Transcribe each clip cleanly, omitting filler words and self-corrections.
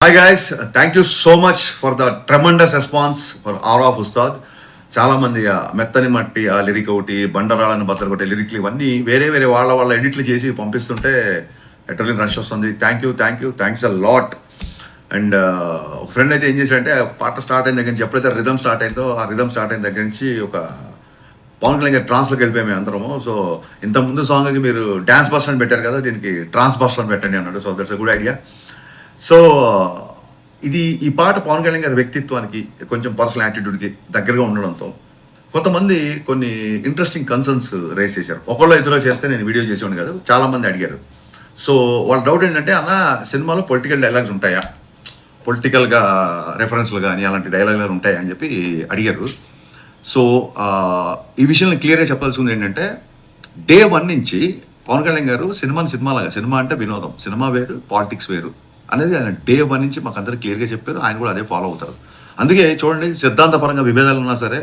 Hi guys, thank you so much for the tremendous response for R of Ustad. చాలామంది మెత్తని మట్టి ఆ lyric ఒకటి, బండరాళ్ళని బద్దలు కొట్టే లిరిక్లు ఇవన్నీ వేరే వేరే వాళ్ళ ఎడిట్లు చేసి పంపిస్తుంటే ఎటర్లీ రష్ వస్తుంది. Thanks a lot. అండ్ ఒక ఫ్రెండ్ అయితే ఏం చేశాడంటే పాట స్టార్ట్ అయిన దగ్గర నుంచి ఎప్పుడైతే రిథమ్ స్టార్ట్ అయిందో ఆ రిథమ్ స్టార్ట్ అయిన దగ్గర నుంచి ఒక పవన్ కళ్యాణ్ గారి ట్రాన్స్లోకి వెళ్ళిపోయాము అందరము. సో ఇంత ముందు సాంగ్కి మీరు డ్యాన్స్ బస్టర్ అని పెట్టారు కదా, దీనికి ట్రాన్స్ బస్టర్ అని పెట్టండి అన్నాడు. So that's a good idea. So ఈ పాట పవన్ కళ్యాణ్ గారి వ్యక్తిత్వానికి కొంచెం పర్సనల్ యాటిట్యూడ్కి దగ్గరగా ఉండడంతో కొంతమంది కొన్ని ఇంట్రెస్టింగ్ కన్సర్న్స్ రేస్ చేశారు. ఒకళ్ళు ఇద్దరు చేస్తే నేను వీడియో చేసేవాడిని కాదు, చాలామంది అడిగారు. సో వాళ్ళ డౌట్ ఏంటంటే, అన్న సినిమాలో పొలిటికల్ డైలాగ్స్ ఉంటాయా, పొలిటికల్గా రెఫరెన్స్లు కానీ అలాంటి డైలాగులు ఉంటాయా అని చెప్పి అడిగారు. సో ఈ విషయంలో క్లియర్గా చెప్పాల్సింది ఏంటంటే, డే 1 నుంచి పవన్ కళ్యాణ్ గారు సినిమాలాగా, సినిమా అంటే వినోదం, సినిమా వేరు పాలిటిక్స్ వేరు అనేది ఆయన డే 1 నుంచి మాకు అందరూ క్లియర్గా చెప్పారు. ఆయన కూడా అదే ఫాలో అవుతారు. అందుకే చూడండి, సిద్ధాంతపరంగా విభేదాలు ఉన్నా సరే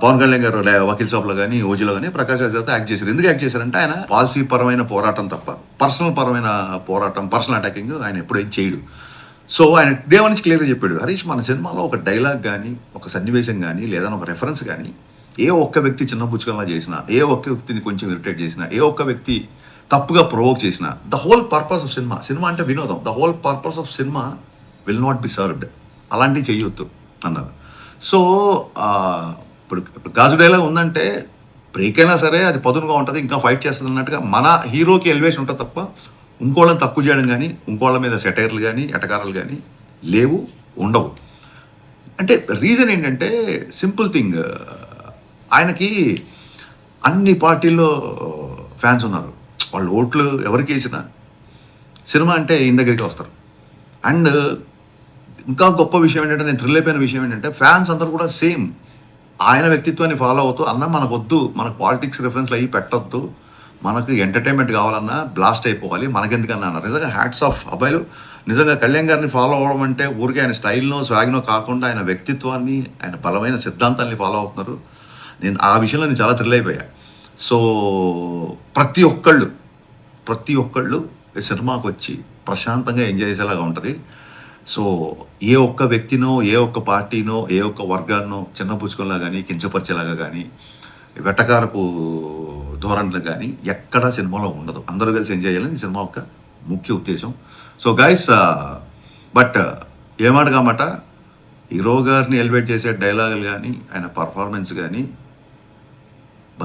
పవన్ కళ్యాణ్ గారు వకీల్ సాబ్లో కానీ ఓజీలో కానీ ప్రకాష్ రాజ్ గారితో యాక్ట్ చేశారు. ఎందుకు యాక్ట్ చేశారంటే ఆయన పాలసీ పరమైన పోరాటం తప్ప పర్సనల్ పరమైన పోరాటం, పర్సనల్ అటాకింగ్ ఆయన ఎప్పుడేం చేయడు. సో ఆయన డే 1 నుంచి క్లియర్గా చెప్పాడు, హరీష్ మన సినిమాలో ఒక డైలాగ్ కానీ, ఒక సన్నివేశం కానీ, లేదా ఒక రెఫరెన్స్ కానీ ఏ ఒక్క వ్యక్తి చిన్నపుచ్చుకల్లా చేసినా, ఏ ఒక్క వ్యక్తిని కొంచెం ఇరిటేట్ చేసినా, ఏ ఒక్క వ్యక్తి తప్పుగా ప్రొవోక్ చేసిన, the whole purpose of cinema అంటే వినోదం, the whole purpose of cinema will not be served, అలాంటివి చేయొద్దు అన్నారు. సో ఇప్పుడు గాజు డైలాగ్ ఉందంటే బ్రేక్ అయినా సరే అది పదునుగా ఉంటుంది, ఇంకా ఫైట్ చేస్తుంది అన్నట్టుగా మన హీరోకి ఎలివేషన్ ఉంటుంది తప్ప ఇంకోళ్ళని తక్కువ చేయడం కానీ, ఇంకోళ్ళ మీద సెటైర్లు కానీ, ఎటకారాలు కానీ లేవు, ఉండవు. అంటే రీజన్ ఏంటంటే సింపుల్ థింగ్, ఆయనకి అన్ని పార్టీల్లో ఫ్యాన్స్ ఉన్నారు. వాళ్ళు ఓట్లు ఎవరికి వేసినా సినిమా అంటే ఈయన దగ్గరికి వస్తారు. అండ్ ఇంకా గొప్ప విషయం ఏంటంటే, నేను థ్రిల్ అయిపోయిన విషయం ఏంటంటే, ఫ్యాన్స్ అందరూ కూడా సేమ్ ఆయన వ్యక్తిత్వాన్ని ఫాలో అవుతూ, అన్న మనకు వద్దు, మనకు పాలిటిక్స్ రిఫరెన్స్లు అయ్యి పెట్టొద్దు, మనకు ఎంటర్టైన్మెంట్ కావాలన్నా బ్లాస్ట్ అయిపోవాలి, మనకెందుకన్నా అన్నారు. నిజంగా హ్యాట్స్ ఆఫ్ అబ్బాయిలు. నిజంగా కళ్యాణ్ గారిని ఫాలో అవ్వడం అంటే ఊరికే ఆయన స్టైల్నో స్వాగ్నో కాకుండా ఆయన వ్యక్తిత్వాన్ని, ఆయన బలమైన సిద్ధాంతాన్ని ఫాలో అవుతున్నారు. నేను ఆ విషయంలో నేను చాలా థ్రిల్ అయిపోయా. సో ప్రతి ఒక్కళ్ళు ఈ సినిమాకి వచ్చి ప్రశాంతంగా ఎంజాయ్ చేసేలాగా ఉంటుంది. సో ఏ ఒక్క వ్యక్తినో, ఏ ఒక్క పార్టీనో, ఏ ఒక్క వర్గాన్నో చిన్నపుచ్చుకోలా కానీ, కించపరిచేలాగా కానీ, వెటకారపు ధోరణులు కానీ ఎక్కడా సినిమాలో ఉండదు. అందరూ కలిసి ఎంజాయ్ చేయాలని ఈ సినిమా యొక్క ముఖ్య ఉద్దేశం. సో గైస్, బట్ ఏమాట కామాట హీరో గారిని ఎలివేట్ చేసే డైలాగులు కానీ, ఆయన పర్ఫార్మెన్స్ కానీ